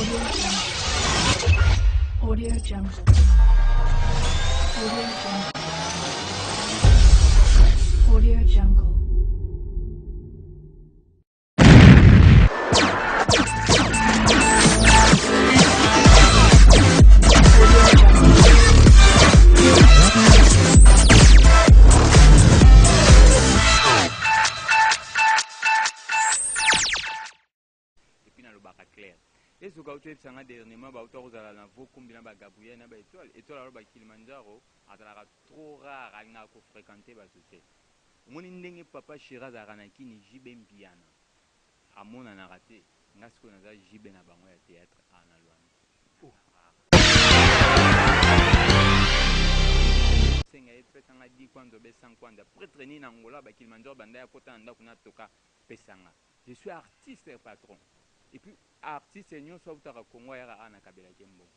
Audio Jungle. Audio Jungle. Audio Jungle. Et ce que tu as dernièrement, tu as combien de Gabriel et toi, Kilimanjaro, trop rare à fréquenter la société. Mon indéniable papa Shiraz Aranaki ni Jibem Piana. À mon anaraté, n'a ce qu'on a Jibem à Bango théâtre à Nalouane. Senga petanga di kwando be sankwanda prêtre ni nangola ba Kilimanjaro banda ya kota anda kuna toka pesanga. Je suis artiste patron. Et puis artiste nyo so utaka Kongo ya ana kabila kembo.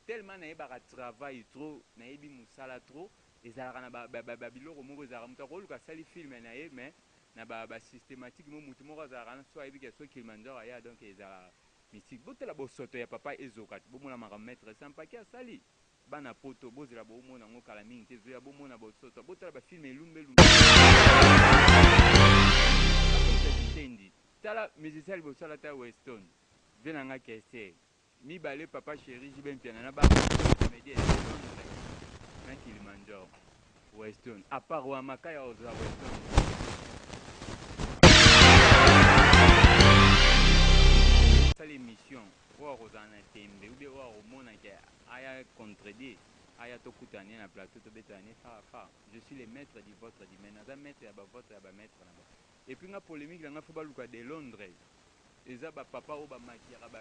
Tellement na ba travail trop na yebi musala trop ezalaka na ba biloko moko ezalaka mutu akoluka sali film na ye mais na ba systématique mo mutu moko ezalaka na so yebi ke so Kilimanjaro ya donc ezalaka mystique botela bosoto ya papa ezoka bomona maka maître sampaki asali bana poto bozela bomona ngo kala mingi te zoya bomona bosoto botela ba film elumbe tendi tala musicien bosala ta Weston venanga kese mi balé papa chéri Jibem Piana na ba comédie na Kilimanjaro Weston à part wa makaya oza Weston ça l'émission wa rozana tembe ou bien wa romona ke aya contredire aya to kutani na plateau to betani fa je suis le maître du votre du menaza maître ya ba votre ya ba maître na ba et puis nga polémique nga fa baluka de Londres eza ba papa o ba makiaka ba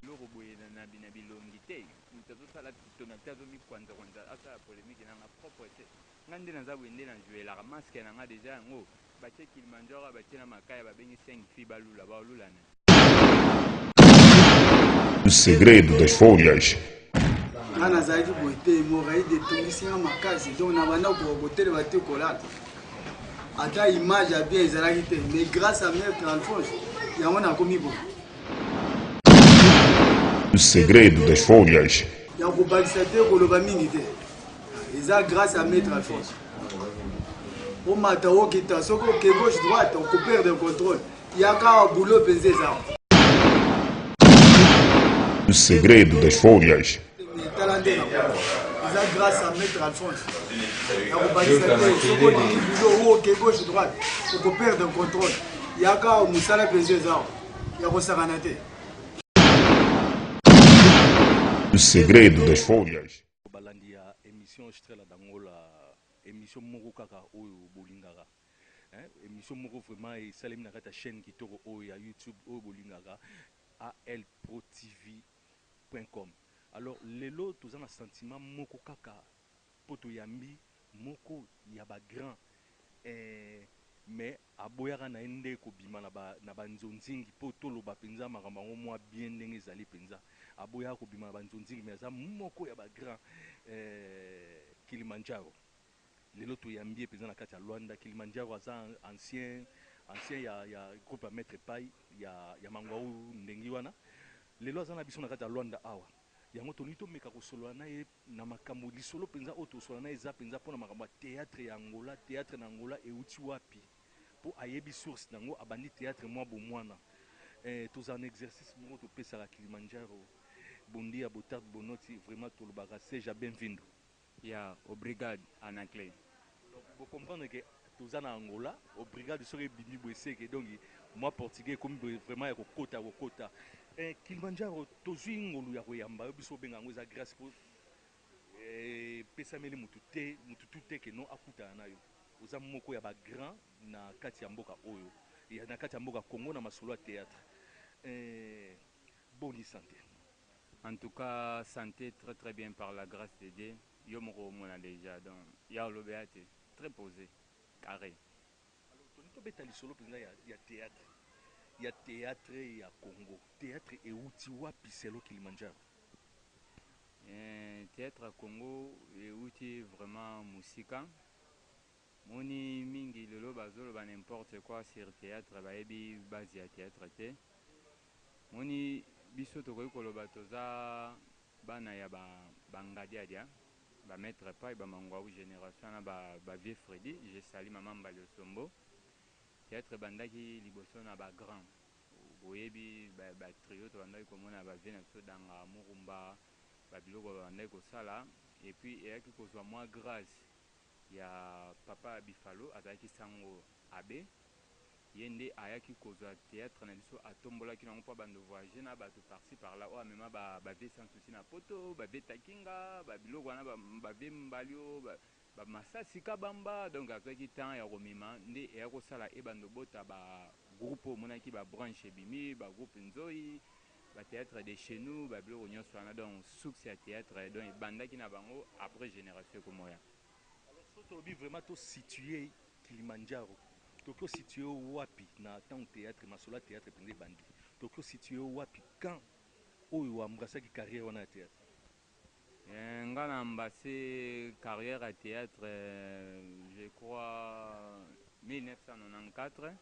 loko boye na bilongi te tozosala tona tazomikwanda kwanda asa ya polémique nanga propre te nga nde naza boye nde na jouelaka masque nanga deja yango batie Kilimanjaro batie na makaya babengi 5 filles balula baolulana. O segredo das folhas. Nga nazalaki boye te morai detongisinga makasi donc na banda kokotelema te kolala ata image ya bien ezalaki te mais grâce à maître Alphonse yango nakomi boye. O segredo das folhas. Ya kobakisa te koloba mingi te eza grâce à maître Alphonse omata okita soki oke gauche droite okoperdre contrôle yaka boulot mpenza eza. O segredo das folhas. Eza grâce à maître Alphonse ya kobakisa te soki olingi boulot oke gauche droite okoperdre contrôle yaka mosala mpenza eza ya kosakana te. O segredo das folhas. Balandi ya émission Estrela d'Angola, émission moko kaka oyo bolingaka. Émission moko vraiment esalemi na kati ya chaîne kitoko oyo ya YouTube oyo bolingaka alprotv.com. Alors lelo toza na sentiment moko kaka poto yambi moko ya ba grand mais aboyaka na ende ko bima na banzonzingi poto lo ba penza makambo ngo mwa bien ndenge ezali penza aboya ko bima na banzonzingi mais za moko ya ba grand Kilimanjaro lelo to yambi penza na kati ya Luanda. Kilimanjaro aza ancien ya groupe ya Maître Pai ya mangwaou ndengi wana lelo aza na biso na kati ya Luanda awa yango toni to meka ko solo na ye na makambo lisolo penza oto solo na eza penza pona makambo théâtre ya Angola théâtre na Angola e uti wapi po ayebi source nango abandi théâtre mwa bo mwana toza un exercice moko to pesa la Kilimanjaro bondi ya botarde bonoti vraiment to lobaka seja bienvenue ya au brigade en anglais. Donc vous comprenez que toza na Angola au brigade soki bimi boeseke donc moi portugais comme vraiment ya kokota Kilimanjaro tozwi ngolu ya koyamba biso benga ngo za grâce pour pesameli mutu te ke no akuta na yo oza moko ya ba grand na kati ya mboka oyo ya na kati ya mboka Congo na masolo ya théâtre bonne santé. En tout cas santé très bien par la grâce de Dieu. Yo moko mona déjà donc ya lobeate très posé carré. Alors toni to beta lisolo penza ya théâtre. Il y a théâtre et à Congo. Théâtre et outil wapi selo Kilimanjaro. Théâtre à Congo et outil vraiment musica. moni mingi lelo bazoloba n'importe quoi sur théâtre bayebi base ya théâtre te moni biso tokoki koloba toza bana ya bangadiadia bametre pai bamangwawu génération na bavie Freddy je sali mama mbali osombo théâtre bandaki liboso na bagrand boyebi batrio tobandaki komona bavie na biso danga murumba babiloko babandaki kosala et puis eyaki kozwa mwa grâce ya papa Bifalo azalaki sango abe ye nde ayaki kozwa théâtre na biso atombolaki nango mpo bando voyage na bato parci par là oyo amema bavie sans souci na poto bavie takinga babiloko wana bavie mbali oyo bamasasi kabamba donc azwaki temps ya komema nde eyaki kosala ebando bota bagroupe oyo omonaki babranche ebimi bagroupe nzoi bathéâtre de chez nous babiloko nyonso wana donc succès ya théâtre donc ebandaki na bango après génération ekomoya. Alors tolobi vraiment to situé Kilimanjaro tokyo situé wapi na temps théâtre masola théâtre pende bandi tokyo situé wapi quand oyo ambrasaki carrière wana ya théâtre nga na ambasé carrière à théâtre je crois 1994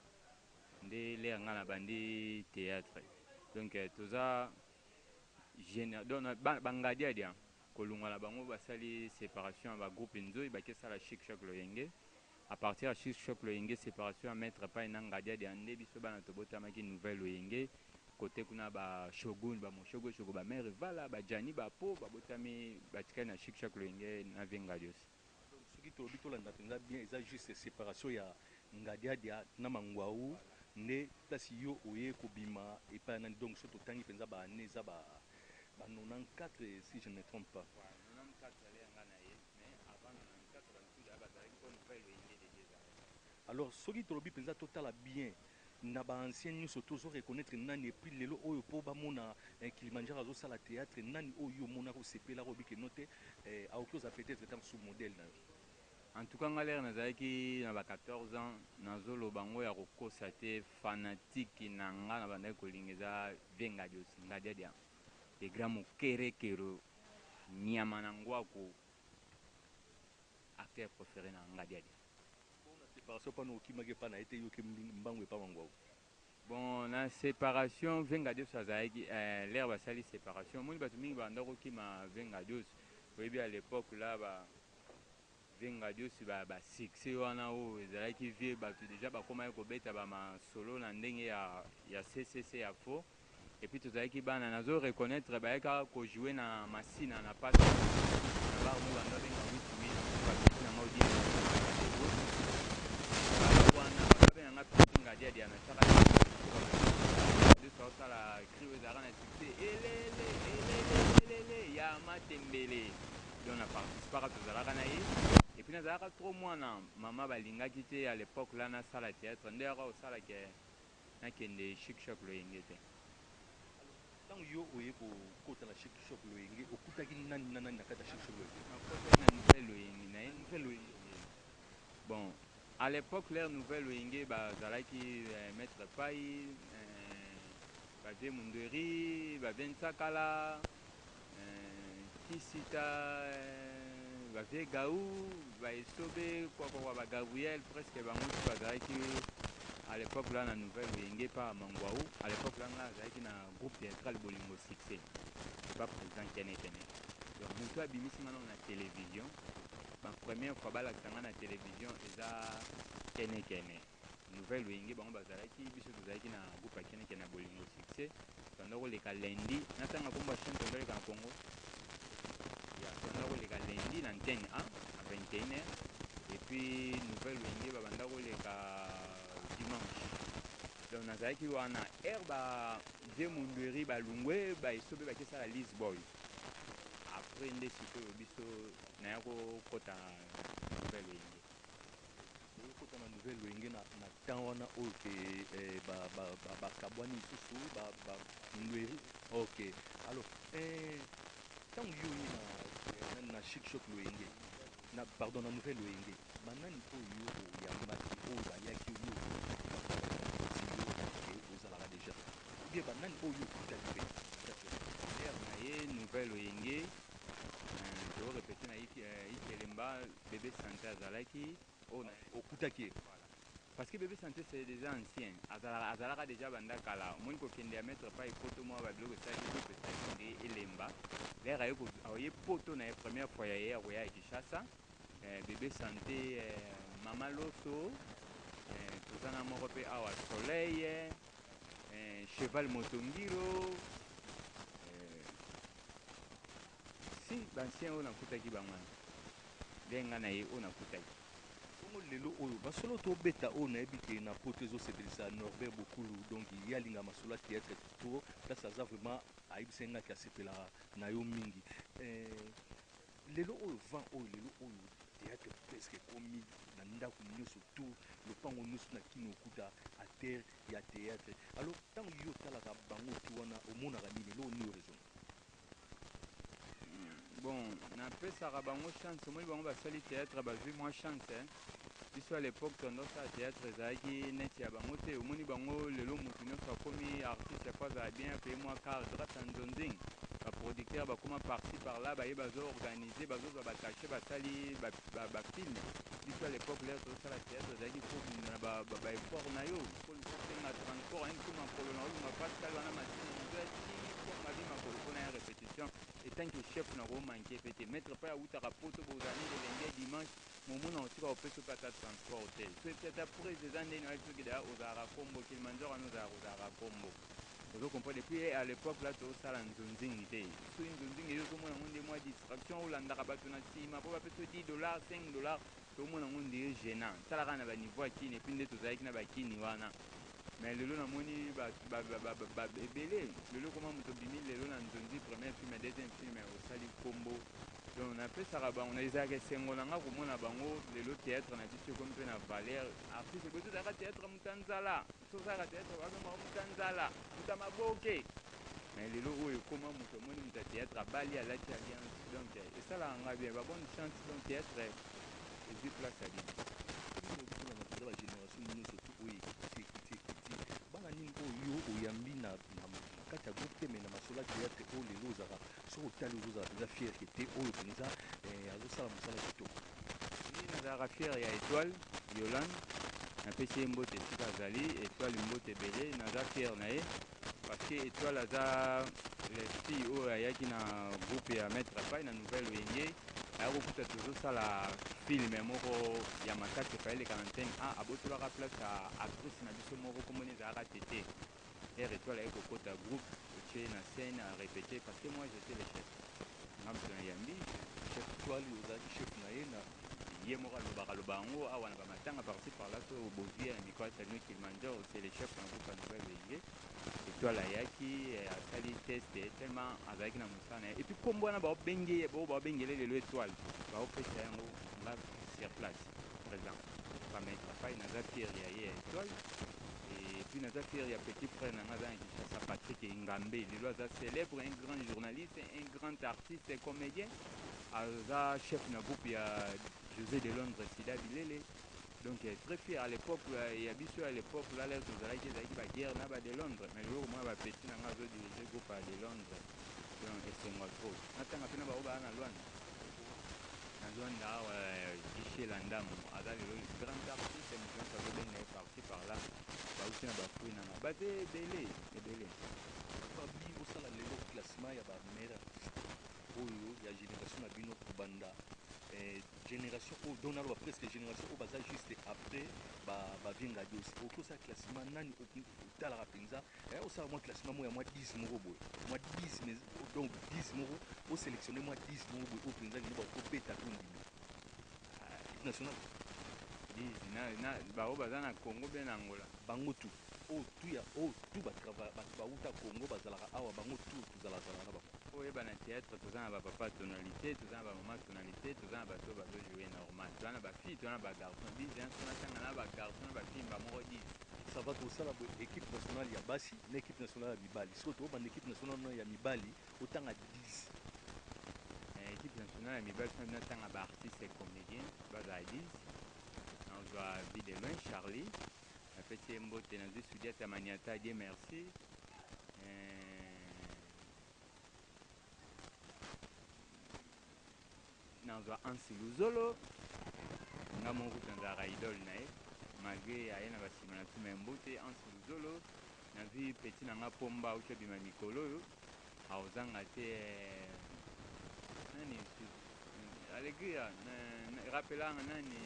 nde lere nga na bandi théâtre donc toza bangadiadia kolungwa na bango basali séparation ya bagroupe nzoi bakesala chic choc loyenge à partir ya chic choc loyenge séparation ya maître pai na ngadiadia nde biso bana tobotamaki nouvelle loyenge côté kuna bashogun bamoshogo shogo bamere vala bajani bapo babotami batikali na chic choc loyenge na vie ngadios soki tolobi tolanda mpenza bien eza juste séparation ya ngadiadia na mangwawu nde place yo oye kobima epai nani donc so totangi mpenza baane eza ba 94 si je ne me trompe pas 94 alenga na ye mais avant 94 basuda bazalaki mpo nouvelle loyenge déjà alors soki tolobi mpenza totala bien na baancien nyonso tozo reconnaître nani epuis lelo oyo mpo bamona Kilimanjaro azosala théâtre nani oyo omonaka osepelaka obike no te aoki oza peut-être tant sous modèle na yo en tout cas nga lere nazalaki na ba 14 ans nazoloba ngo ya kokosa te fanatique na nga na bandaki kolinga eza vengadios ngadiadia de grand mokerekero nyama na ngwako acteur préféré na ngadiadia séparation mpana okimaki epa na ye te yoki mbango epa mangwao bon na séparation vengadios azalaki lere basali séparation omoni bato mingi bandaki kokima vengadios oyebi à l'époque là vengadios basuccès wana oyo ezalaki vie bato déjà bakomaki kobeta bamasolo na ndenge ya ccc ya faux et puis tozalaki bana nazo reconnaître bayaka kojoue na masina na pasi na bar mo bando benga witwi na maudi wana babenganga peti ngadiadia na chaka osala cri oyo ezalaka na succès elele ya matembele donc na participaka tozalaka na ye et puis nazalaka trop mwana mama balingaki te à l'époque là nasala théâtre nde yaka osalaki nakende chic choc loyenge te ntango yo oye kokota na chic choc loyenge okutaki nani na nani na kati ya chic choc loyenge nakotaki na nouvelle loyenge na ye nouvelle loyenge bon à l'époque leur nouvelle loyenge bazalaki maître pai bavie munderi bavie ntsakala kisita bavie gaou baesobe kwakwa bagabriel presque bango ti bazalaki à l'époque là na nouvelle loyenge pa mangwaou à l'époque là nga azalaki na groupe théâtral bolingo succès pas président kene donc moto abimisi nga na télévision première fois balakisa nga na télévision eza kene nouvelle loyenge bango bazalaki biso tozalaki na groupe ya kene na bolingo succès tanda koleka lundi natanga komba chaîne tozaleka na congo tanda koleka lundi na antenne a à 21h et puis nouvelle loyenge babanda koleka dimanche donc nazalaki wana aire bavie munderi balungwe baesobe bakesala lisboy après nde sikoyo biso naya kokota nouvelle loyenge okota na nouvelle loyenge na temps wana oyo ke bakabwani lisusu bandweri ok alors ntango yo oye na chic choc loyenge pardon na nouvelle loyenge banani oyo oyambaki oyo bayaki oyo ozalaka déjà obie banani oyo okutaki mpe lere na ye nouvelle loyenge tokorepete na ikelemba bebe sante azalaki okutaki ye. Parce que bébé santé c'est déjà ancien. Azalaka déjà banda kala. Mon ko kende a mettre pas poto moi ba blogo ça qui peut ça kende elemba. L'air ayo ko aye poto na première fois ya ya Kinshasa. Bébé santé mama loso tozana moko pe awa soleil cheval motongiro si bancien oyo nakutaki bango ndenga na ye oyo nakutaki bongo lelo oyo basolo tobeta oyo nayebi ke na poto ezosepelisa Norbert Bokulu donc ye alinga masolo ya théâtre to place aza vraiment ayebisa ngaki asepelaka na yo mingi lelo oyo vent oyo lelo oyo théâtre presque ekomi na ndako nyonso to lopango nyonso na kino okuta a terre ya théâtre alors ntango yo otalaka bango ti wana omonaka nini lelo oni raison bon napesaka bango chance omoni bango basali théâtre bazwi mwa chance biso à l'époque tondosala théâtre ezalaki neti ya bango te omoni bango lelo motu nyonso akomi artiste po azala bien paye mwa car grâce à nzonzing baproducteur bakóma parci par là baye bazoorganize bazozwa bakache basali bafilme biso à l'époque lero tozosala théâtre ezalaki kobunda na baeffort na yo kosenga transport aye ntuma makolo na olunga pascal wana masini nzwati mabi makolo mpona ya répétition etanke chef na komanke pe te maître mpe awutaka poto bozali lelenge dimanche momona otika opesa mpe ata transport te so epi ata prise eza ndeni wayebi soki deya ozalaka kombo kilimanjaro wana ozalaka kombo ozokomprendre epuis à l'époque là tozosala nzonzingi te soki nzonzingi ezo tomona ngo nde mwa distraction olandaka bato na nsima mpo bapesa $10 $5 tomona ngo ndeye gênant talaka na baniveau ya kini epuis nde tozalaki na bakini wana mais lelo namoni ebele lelo koma moto bimi lelo na nzonzi première film deuxième film osali kombo donc napesaka bango ezalaka esengo na nga komona bango lelo théâtre na biso ekomi mpe na valeur artiste boye tozalaka théâtre mutanzala tozalaka théâtre babengaka mutanzala muta maboke mais lelo oyo ekoma moto omoni moto ya théâtre abali alati alliance donc esalaka nga bien babonne chance donc théâtre ezwi place ya bino eza bagénération nyonso to oyo ekiti bana nini oyo oyambi na kati ya groupe te me na masolo ya théâtre oyo lelo ozalaka soki otali ozozala mpenza fier ke te oyo mpenza azosala mosala kitoko nazalaka fier ya étoile yolande napesi ye mbote esika azali étoile mbote ebele naza fier na ye parce que étoile aza lefille oyo ayaki na groupe ya maître pai na nouvelle wenge ayaki kokuta tozosala filme moko ya makasi efayeleka na antenne abotolaka place ya actrice na biso moko kombona ezalaka tete ere étoile ayaki kokota groupe otie na scène a répéter parce que moi j'étais le chef nga moto na yambi chef étoile ozalaki chef na ye na ye moko alobaka yango awa na bamatanga parti par là so bozwi ya micro asalino kilimanjaro c'est le chef na groupe ya nouvelle wenge étoile ayaki asali test tellement azalaki na mosala na ye epuis kombo wana baobengele lelo étoile baopesa yango nga sur place présent bametre pai naza fier ya ye ya étoile et puis naza fier ya petit frère nanga aza na Kinshasa Patrick Ngambe lelo aza célèbre un grand journaliste un grand artiste comédien aza chef na groupe ya José de Londres Sida Bilele donc très fier à l'époque ya biso à l'époque là lelo tozalaki ezalaki baguerre na bade Londres mais lelo mwa bapeti nanga azodirige groupe ya de Londres donc esengo trop natanga mpe na bao baa na Lwanda awa Giché Landamu aza lelo grand artiste moto azobenga ye parti par là bauti na bafruit nanga baza ebele babi osala lelo classement ya bamere oyo ya génération na bino kobanda génération oyo donc naloba presque génération oyo baza juste après bavingadi aussi okosala classement nani otalaka mpenza osala mwa classement moko ya mwa 10 moko boye mwa 10 donc 10 moko osélectionne mwa 10 moko boye oyo mpenza lino bakobeta to ndimi équipe nationale bao baza na Congo mpe na Angola bango tu oyo tu bato bauta Congo bazalaka awa bango tu tozalazala na bango oyeba na théâtre toza na bapapa tonalité toza na bamama tonalité toza na bato bazojoue normal toza na bafille toza na bagarçon 10 tonatanga na bagarçon na bafille bamoko 10 ça va kosala boye équipe nationale ya basi na équipe nationale ya mibali soki tobanda équipe nationale ya mibali otanga 10 équipe nationale ya mibali soki natanga baartiste comédien bazala 10 nazwa vie de loin Charlie napesi ye mbote nazwi Sudiata Maniata die merci nazwa Ansi Luzolo nga moko tanzaka idole na ye malgré aye na basima na tuma mbote anse luzolo na vi petit na nga pomba auti abima mikolo oyo aozanga te nani alegria rappelanga nani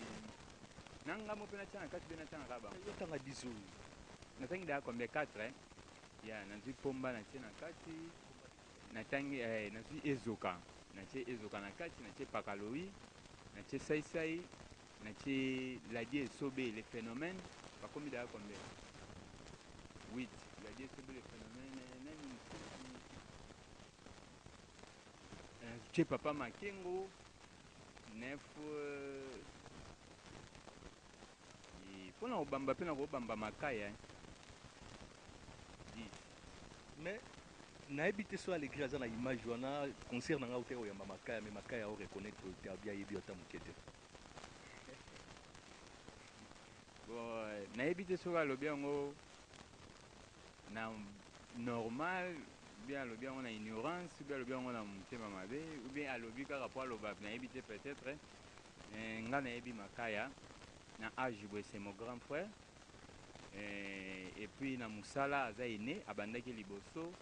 nanga mo mpe natia na kati mpe natianga bango yotanga 10 oyo natangi daya kombe 4 ya nazwi pomba natie na kati natangi nazwi ezoka natie ezoka na kati natie pakaloi natie saisai natie ladie esobe le phénomène bakomi daya kombe 8 ladie esobe le phénomène nani natie papa makengo 9 mpona kobamba mpe na kobamba makaya 10 mais nayebi te so alegri aza na image wana concert na nga ote koyamba makaya me makaya oreconnaitre te abi ayebi ata moke te bon nayebi te soki alobi yango na normal bien alobi yango na ignorance ou bien alobi yango na motema mabe ou bien alobi kaka po aloba nayebi te peut-être nga nayebi makaya na age boye c'est mon grand frère et puis na mosala aza ene abandaki liboso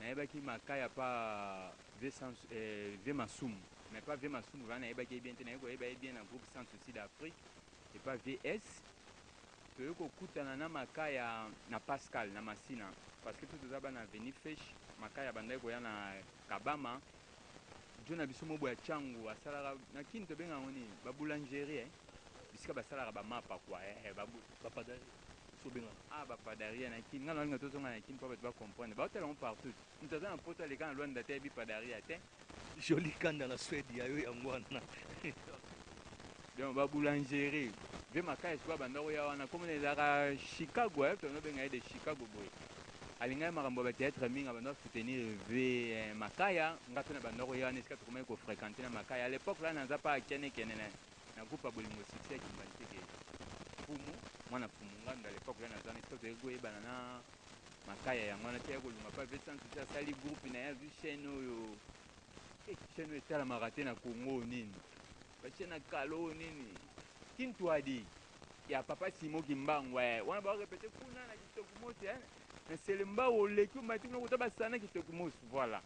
nayebaki makaya pa v masumu mais pas v masumu vana nayebaki bien te naye koyeba ye bien na groupe sans souci d'Afrique et pas vs toyei kokutana na makaya na pascal na masina parce que toza bana aveni fesh makaya bandaki koya na kabama jo na biso mobo ya cangu asalaka na kini tobenga yango nini baboulangerie bisika basalaka bamapa kua bapadari sobengana bapadaria na kini nga nalinga tozonga na kini mpo bato bacomprendre baotala ngo partout moto aza na poto aleka na lwanda te yebi padaria te joli kanda na swede yayo yango wana donc baboulangerie ve makaya sikoya banda koya wana komona ezalaka chicago tonobenga ye de chicago boye alingaki makambo ya bateatre mingi abanda kosoutenir ve makaya nga mpe na banda koya wana esika tokomaki kofréquente na makaya à l'époque la naza mpa akenekene na groupe ya bolingo succès akimbanteke fumu mwana fumu nganda à l'époque la naza na esika toyei koyebana na makaya yango wana te ya kolunga mpa ve sansusi asali groupe na ye azwi chaîne oyo chaîne oyo etalamaka te na congo nini bachaîne na kalo nini kintwadi ya papa simo kimbangu wana baorepete kuna na kitoko mosi na selemba oleki omati kuna kota basana kitoko mosi voilà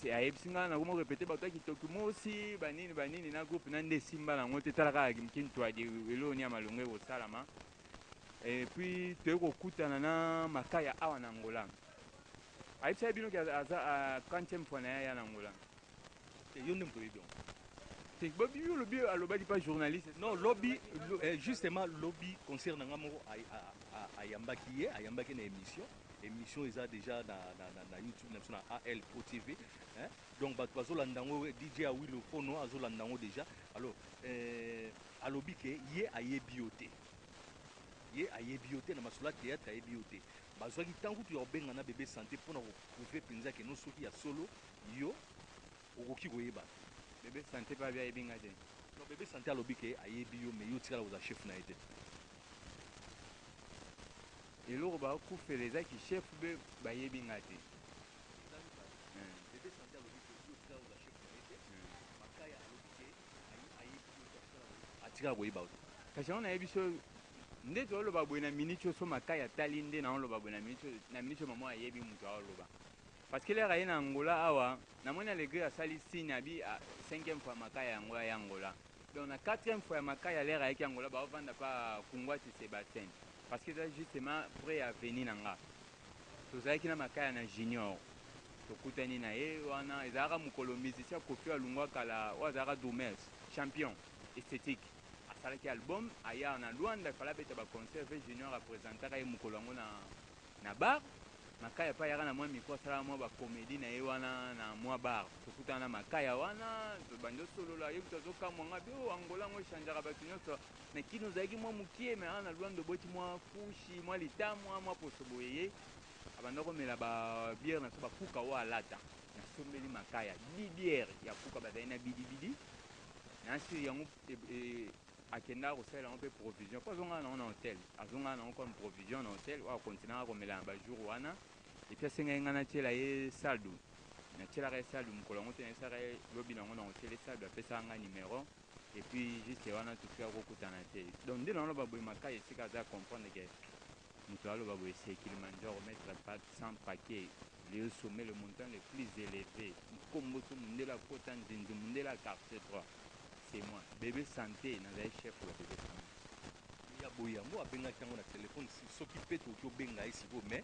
ayebisi ngai nakoma repete bato ya kitoko mosi banini na groupe na nde esimba nango te tala kaka kintwadi eloni ya malongo ekosalama epuis toyei kokutana na makaya awa na ngola ayebisa ye binoki aza 40e fois na ye aya na ngola yo nde moto oyebi yango bobi olobi alobaki pas journaliste non lobi justement lobi concert na nga moko ayambaki ye ayambaki na émission eza déjà na youtube na biso na al pro tv donc bato bazolanda yango dj awilo fono azolanda yango déjà alors alobi ke ye ayebi yo te ye ayebi yo te na masolo ya théâtre ayebi yo te bazwaki ntango kutu ya kobenga na bebe santé mpona koprouve mpenza ke no soki ya solo yo okoki koyeba bebe santé mpe abi ayebi nga te non bebe santé alobi ke ayebi yo mais yo tikala koza chef na ye te eloko bakufela ezaki chef mpe bayebi nga te bebe santé alobi ke yo tikala koza chef na ye te makaya alobi ke ayebi yo atikala koyeba yo te kasi yango nayebi so nde tooloba boye na miniti oyo so makaya atali nde naoloba boye na miniti oyo mama ayebi moto aoloba parce que lere aye na angola awa namoni alegre asali signe abi 5e fois makaya yango aya angola donc na 4e fois ya makaya lere ayeki angola baovanda mpa kungwati sébastien parce que eza justement près ya veni na nga tozalaki na makaya na junior tokutani na ye wana ezalaka mokolo musicien kofi alungwa kala oyo azalaka domers champion esthétique asalaki album aya na lwanda fala abeta baconcert ve junior apresentaka ye mokolo yango na bar makaya mpe ayaka na mwa mikro asalaka mwa bacomédie na ye wana na mwa bar tokutana na makaya wana bandi osolola ye kutu azokamwanga bi o angola yango echangeaka bato nyonso na kino ozalaki mwa mokie me aa na lwanda oboti mwa fushi mwa litamwa mwa poso boye ye abanda komela babiere na so bakuka oyo alata nasombeli makaya bibiere ya kuka bazali na bidibidi nasi yango akendaka kosalela yango mpe provision mpo azongaka nango na hotel azongaka nango comme provision na hotel oyo akontinaka komela na bajour wana epuis asengaki ngai natiela ye saldo natielaka ye saldo mokolo yango te nayesalaka ye lobi nango na hotel ye saldo apesaka ngai numero et puis juste wana tofika kokutana te donc nde naloba boye makaya esika aza comprendre ke moto aloba boye c'est Kilimanjaro mettre pas sans paquet le sommet le montant le plus élevé nkombo so mondele akota nzinzi mondele ya quartier 3 c'est moi bébé santé nazali chef ya bébé santé ya boye yango abengaki yango na telefone soki mpe toki obenga ye sikoyo mais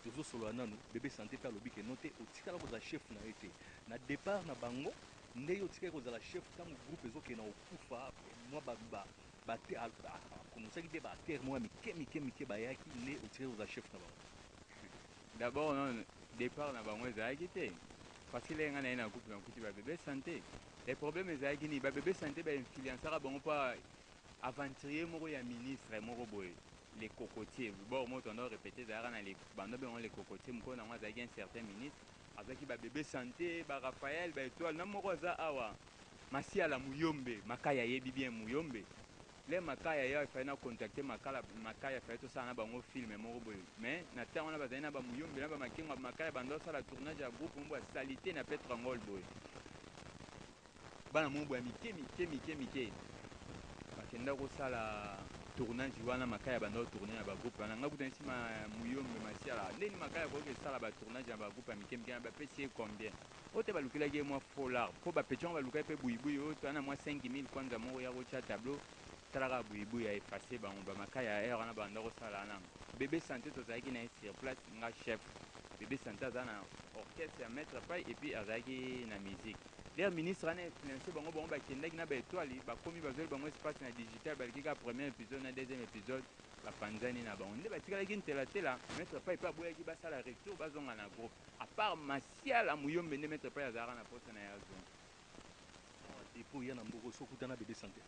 tozosolola nanu bébé santé mpe alobi ke no te otikala kozala chef na ye te na départ na bango nde ye otikali kozala chef ntango groupe ezokende okufa mwa bakonosaki te baterre moko ya mike bayaki nde otikali kozala chef na bango d'abord non départ na bango ezalaki te parce que lenga na ye na groupe nakuti babébé santé le problème ezalaki nini babébé santé bainfluençaka bango mpa aventurier moko ya ministre moko boye les cocotiers bon moi tondo répéter ezalaka na bando bengo les cocotiers mokolo nango azalaki un certain ministre azalaki babébé santé barafael baétoile na moko aza awa masiala muyombe makaya ayebi bien muyombe le makaya yo efali na contacte makaya efali tosala na bango filme moko boye mais na ntango wana bazali na bamuyombe na bamakengo makaya bando osala tournage ya groupe moko ya salité na petrangol boye bana moko boye ya mike bakenda kosala tournage wana makaya bando tourne na bagroupe wana nga kutanisi muyombe masiala ndeni makaya koki esala batournage ya bagroupe ya mike na bapesi ye combien oyo te balukelaki ye mwa folar mpo bapeti yango balukaki mpe buibui oyo toana mwa 5000 kwanza moko ya kotya tableau talaka buibui ya efase bango bamakaya ya aire wana banda kosala wana bébé santé tozalaki na ye sur place nga chef bébé santé aza na orchestre ya maître pai et puis azalaki na musique d'ailleurs ministre wana influence bango bakendaki na baétoile bakomi bazweli bango espace na digital baleki ka premier épisode na deuxième épisode bapanzani na bango nde batikalaki ntelatela maître pai mpe aboyaki basala retour bazonga na groupe à part masiala muyombe nde maître pai azalaka na poste na ye azonga epo ya na mboko so okutana bébé santé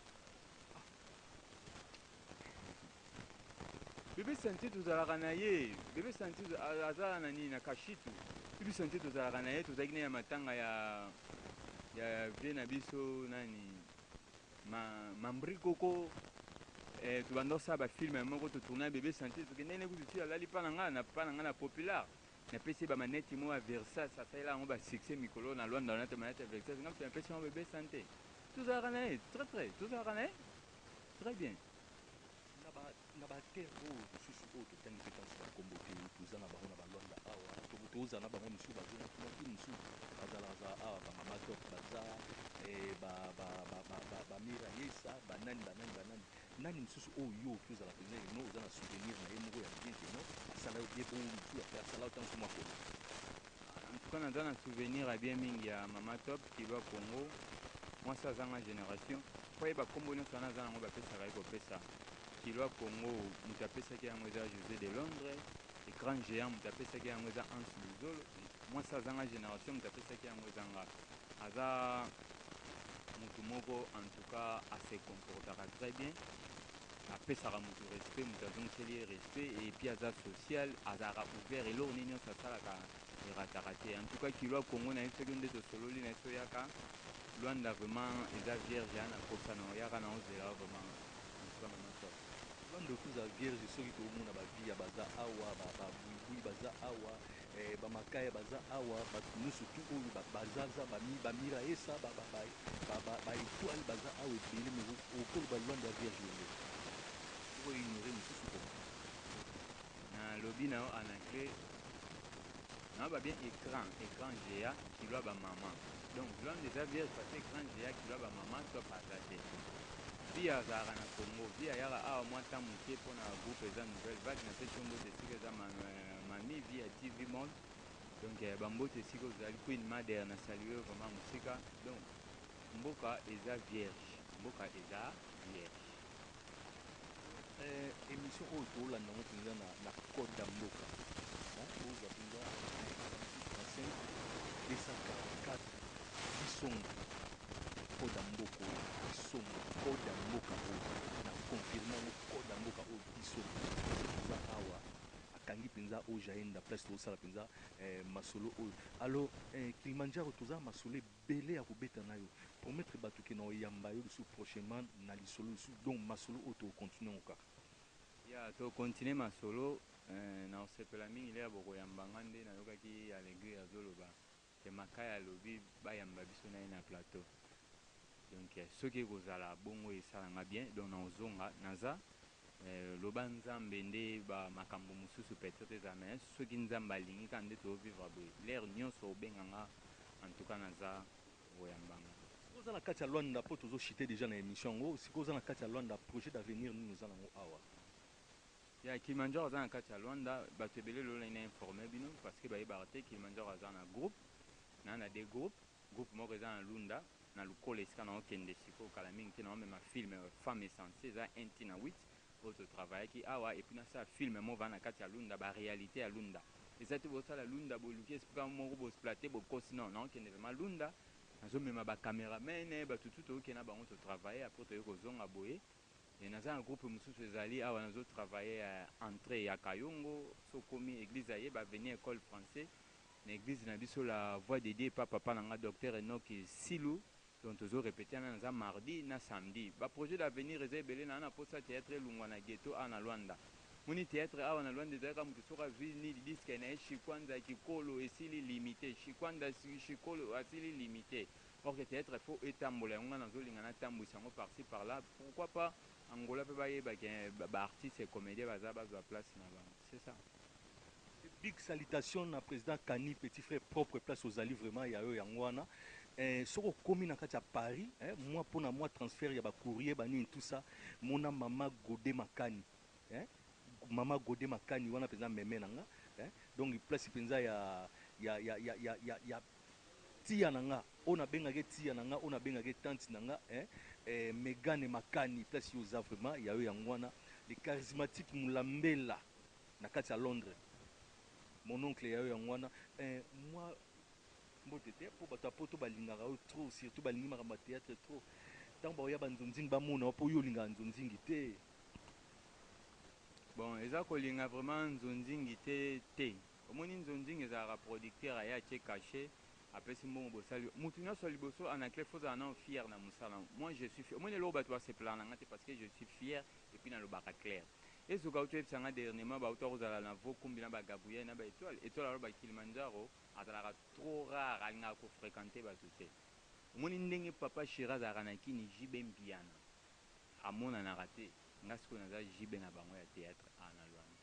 bébé santé tozalaka na ye bébé santé azala na nini na kashitu bébé santé tozalaka na ye tozalaki na ya matanga ya vie na biso nani mambri koko tobanda kosala bafilme moko totourna bébé santé tokende ne kutu ti alali mpa na nga na populaire napesi ye bamaneti moko ya versas asalela yango basuccès mikolo na lwanda wana te maneti ya versas nga mpe napesi yango bébé santé tozalaka na ye très tozalaka na ye très bien na baterre oyo mosusu oyo totangi mpe kasi bakombo te toza na bango na balwanda awa toza na bango mosusu bazonaki mosusu bazalaka awa bamama top baza bamira yesa banani nani mosusu oyo yo oki ozala mpenza eno oza na souvenir na ye moko ya bien keno asala yo bien oyo mosusu asala otango so mwakolo en tout cas naza na souvenir ya bien mingi ya mama top kilwa congo mwasi azanga génération po yeba nkombo nyonso wana aza nango bapesaka ye kopesa kilwa congo moto apesaki yango eza josé de londres écran géant moto apesaki yango eza anse luzolo mwasi azanga génération moto apesaki yango ezanga aza moto moko en tout cas ase comportaka très bien apesaka moto respect moto azongiseli ye respect et puis aza social azalaka ouvert eloko nini nyonso asalaka erataka te en tout cas kilwa congo na ye soki nde tosololi na ye so yaka lwanda vraiment eza vierge ya na kosa na oyaka na ozela vraiment en tout cas mama top lwanda okozala vierge soki toomona bavia baza awa babuibui baza awa bamakaya baza awa bato nyonso tu oyo bazaza bamira esa baétoile baza awa ebele me okoloba lwanda ya vierge yonge oyo ignore mosusu ko nalobi na yo en anglais nayoba bien écran géant kilwa bamama donc lwanda eza vierge parce que écran géant kilwa bamama top aza te vi azalaka na congo vi ayaka awa mwa ntan moke mpona groupe eza nouvelle vague napesi yo mbote esika eza mami vi ya tv monde donc bambote esika ozali queen mader na salue vraiment mosika donc mboka eza vierge émission oyo toolanda yango mpenza na code ya mboka oza mpenza 244 bisonga code ya mboka oyo bisonga code ya mboka oyo na confirme yango code ya mboka oyo bisonga toza awa akangi mpenza oyo jaenda place tozosala mpenza masolo oyo alors Kilimanjaro toza masolo ebele ya kobeta na yo promettre bato ke na oyamba yo lisusu prochainement na lisolo lisusu donc masolo oyo tokontinue yango kaka ya tokontinue masolo na osepela mingi le ya bokoyambanga nde nayokaki alegri azoloba ke makaya alobi bayamba biso na ye na plateau donc soki kozala bongo esalanga bien donc naozonga naza loba nzambe nde bamakambo mosusu peut-être eza mais soki nzambe alingi kaka nde toovivre boye l'air nyonso obenganga en tout cas naza oyambanga. Oza na kati ya Luanda po tozochite déjà na émission yango sikoyo oza na kati ya Luanda projet d'avenir nini oza nango awa? Ya Kilimanjaro aza na kati ya Luanda bato ebele lelo ina informe bino parce que bayebaka te Kilimanjaro aza na groupe na des groupes groupe moko eza na Lunda na lokola esika na okende sikoyo kala mingi te na omema filme femme essentielle eza 1 ntina 8 oyo totravaillaki awa epuis nasala filme mo va na kati ya Lunda baréalité ya Lunda eza te bosala Lunda boluki esika moko bosplate bokosi non naokende vraiment Lunda nazomema bacaméramen bato tu tookende na bango totravaille apres toyei kozonga boye naza na groupe mosusu ezali awa nazotravaille entrée ya Kayongo sokomi église aye baveni école français na église na biso la voix de Dieu pa papa nanga docteur Enoch Silou donc tozorépété na naza mardi na samedi baprojet d'avenir eza ebele na posa théâtre elungwa na ghetto awa na Luanda moni théâtre awa na Luanda ezalaka moto soki azwi nini diske na ye shikwanza kikolo esili limité shikwanza shikolo asili limité or que théâtre faut etambola yango nga nazolinga natambwisa yango par-ci par-là pourquoi pas angola mpe bayebaki baartiste et comédien baza bazwa place na bango c'est ça. Big salutation na président Kani petit frère propre place ozali vraiment ya yo yango wana soko komi na kati ya Paris moi mpona moi transfert ya bacourrier banini tout ça mona mama Godé Makani mama Godé Makani wana mpenza meme nanga donc place mpenza ya tia nanga oyo nabengaki tia nanga oyo nabengaki tante nanga Megane Makani place yoza vraiment ya yo yango wana le charismatique Mulambela na kati ya Londres mon oncle ya yo yango wana moi mbote te mpo bato apoto balingaka oyo trop surtout balingi makambo ya théâtre trop ntango baoya banzonzingi bamona mpo oyo olingaka nzonzingi te bon eza kolinga vraiment nzonzingi te omoni nzonzingi ezalaka producteur aye atie cachet apesi mbongo bosali motu nyonso liboso en anglais fozala nano fier na mosala moi je suis fier omoni eloko bato basepelaka na nga te parce que je suis fier et puis nalobaka clair ezoka uti oyebisanga dernièrement bauta kozala na vokumbi na bagabuye na baétoile étoile alo bakilimanjaro azalaka trop rare alingaka kofréquente bato te omoni ndenge papa shira azalaka na kini jibe mbiana amonanaka te nga sikoyo naza jibe na bango ya théâtre a na Luanda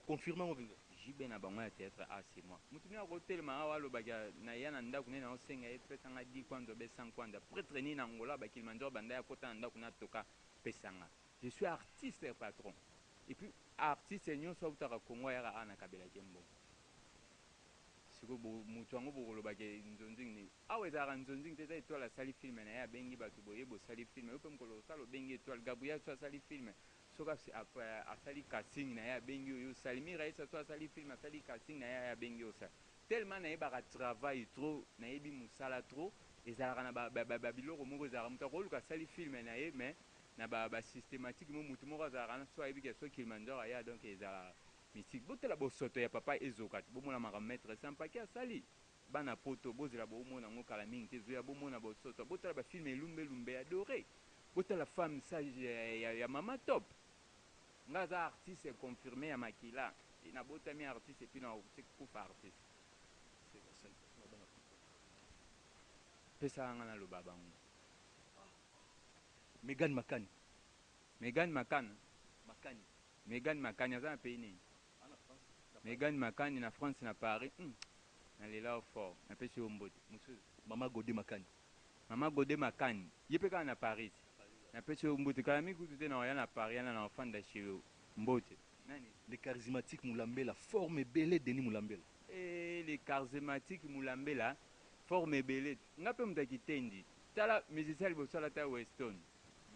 confirme ngo mpenza jibe na bango ya théâtre a c'est moi motu nini akotelema awa alobaki na ya na ndako nini naosenga ye pesanga 10 kwanza obe 100 kwanza prêtre nini na ngola bakilimanjaro banda ya kota na ndako natoka pesanga je suis artiste patron et puis artiste nyonso autaka Congo ayaka a na kabelaki mbongo sikoyo motu yango bokolobaki nzonzingi nini awa ezalaka nzonzingi te eza étoile asali filme na ye abengi bato boye bosali filme yo mpe mokolo osala obengi étoile gabuya so asali filme soki asali casting na ye abengi oyo osali miraisa so asali filme asali casting na ye abengi osali tellement nayebaka travail trop nayebi mosala trop ezalaka na babiloko moko ezalaka moto akoluka asali filme na ye mais na basystématique mo motu moko azalaka na so ayebi ke so Kilimanjaro aya donc ezala mystique botela bosoto ya papa ezoka te bomona makambo maître sampaki asali bana poto bozela bomona yango kala mingi te zoya bomona bosoto botala bafilme elumbe adoré botala femme sage ya mama top nga aza artiste confirmé ya makila nabotami artiste epuis nakufa artiste pesaka nga naloba bango Megane Makani Megane Makani aza na pays nini Megane Makani na France na Paris nalela fort napesi yo mbote mosusu mama Godé Makani ye mpe kaka na Paris napesi yo mbote kala mikutu te na oya na Paris yana na ofanda chez yo mbote nani le charismatique Mulambela forme ebele Denis Mulambela le charismatique Mulambela forme ebele nga mpe moto akitendi tala musicien liboso alata Weston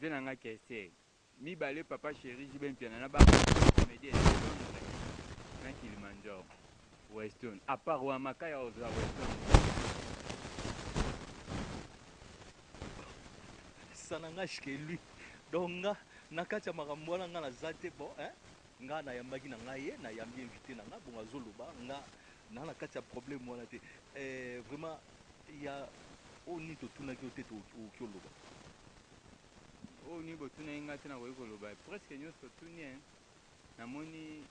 vie na nga kester mibale papa chéri jibe mpiana na bacomédie na Kilimanjaro Weston à part Wamaka ya oza Weston sananga shike lui donc nga na kati ya makambo wana nga naza te bon nga nayambaki na ngai ye nayambi invité na nga bongo azoloba nga na kati ya problème wana te vraiment ya oyo nini totunaki yo te oki oloba oyo nini botunaki nga te nakoki koloba presque nyonso tuni namoni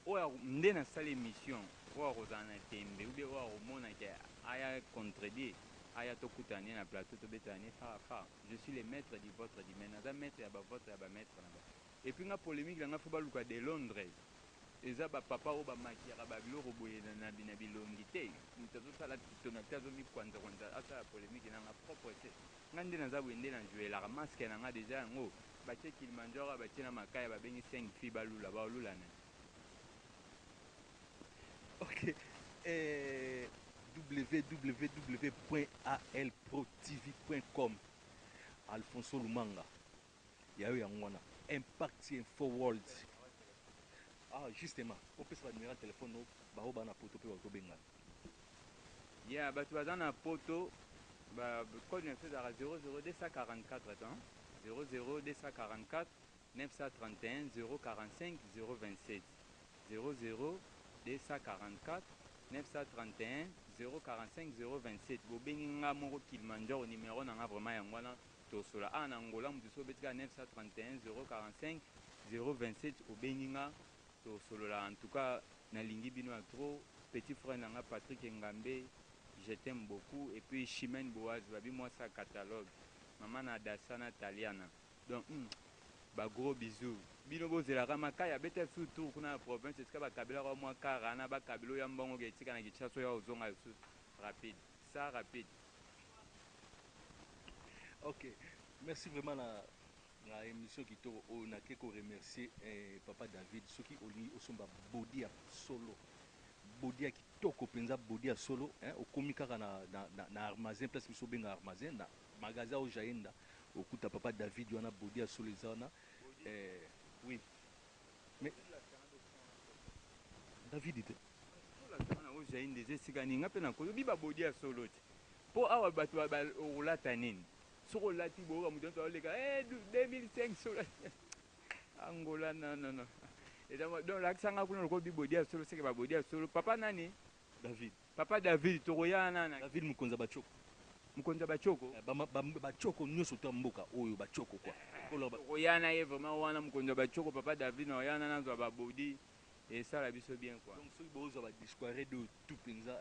oyo nde nasala émission oyo akozala na tembe ube oyo akomonaki aya contredire aya tokutani na plateau tobetani fa je suis le maître du votre du mais naza maître ya bavotre ya bamaître na ba et puis nga polémique nanga fo baluka de Londres eza bapapa oyo bamakiaka babiloko boye na bilongi te moto azosala titona te azomikwanza asala polémique nanga propre te nga nde naza boye nde na jouelaka maske nanga deja yango batie Kilimanjaro batie na makaya babengi 5 filles balula baolulana. Ok. www.alprotv.com Alfonso Lumanga yayo yangwana Impact Info World. Ah justement opesa numéro de téléphone bao bana poto pe bato benga ya bato baza na poto code numéro ezaka 00244 attends 00244 931 045 027 00244 931 045 027 bobengi nga moko Kilimanjaro numéro nanga vraiment yango wana tosola na Angola moto so betika 931 045 027 obengi nga tosolola. En tout cas nalingi bino ya trop. Petit frère nanga Patrick Ngambe, je t'aime beaucoup. Et puis Chimène Boaz babi moi ça catalogue maman na Dasana Taliana. Donc gros bisous bino bozelaka makaya bete surtout kuna na province esika bakabila kwa mwa karana bakabilo ya mbongo getika na kichaso ya ozonga rapide ça rapide. Ok, merci vraiment na émission qui to on a que remercier papa David soki oli osomba body ya solo body ya kitoko penza body ya solo okomi kaka na armazen place biso benga armazen na magasin au jaenda okuta papa David wana body ya solo ezana oui mais David ite na au jaenda ezesika ninga pe na koyobi ba body ya solo te po awa bato olata nini soko lati boka mutu oleka 2005 solo Angola non et donc l'accent kuna ko bibodia solo c'est que babodia solo papa nani David tokoyana na David Mukonza Bachoko bachoko nyonso to mboka oyo bachoko kwa tokoyana ye vraiment wana Mukonza Bachoko papa David na oyana na zwa babodi et ça la biso bien quoi. Donc soki bozo ba disquare de tout penza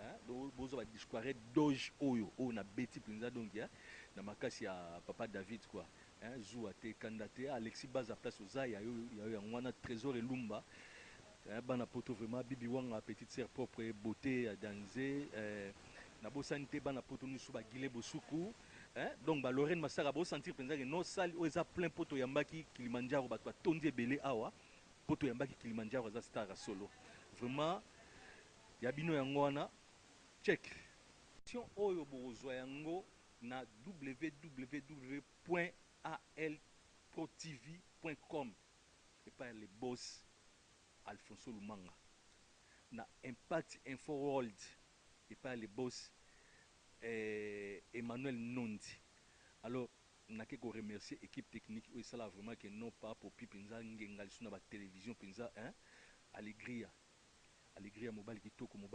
bozo ba disquare doge oyo na beti penza donc ya na makasi ya papa David quoi Zou ate kandate Alexis Baza place oza ya ngwana Trésor Elumba bana poto vraiment bibi wanga petite sœur propre beauté ya danser na bo santé bana poto nusu ba gile bosuku donc ba Lorraine Masaka bo sentir penza que no sali o eza plein poto yambaki Kilimanjaro ba tondi belé awa poto yambaki Kilimanjaro za star solo vraiment ya bino yango wana check sion oyo bozwa yango na www.alprotv.com et par le boss Alfonso Lumanga na Impact Info World et par le boss Emmanuel Nondi. Alors n'a que remercier équipe technique et ça là vraiment que non pas pour penza ngenga sur la télévision penza Alegria mobile kitoko mobile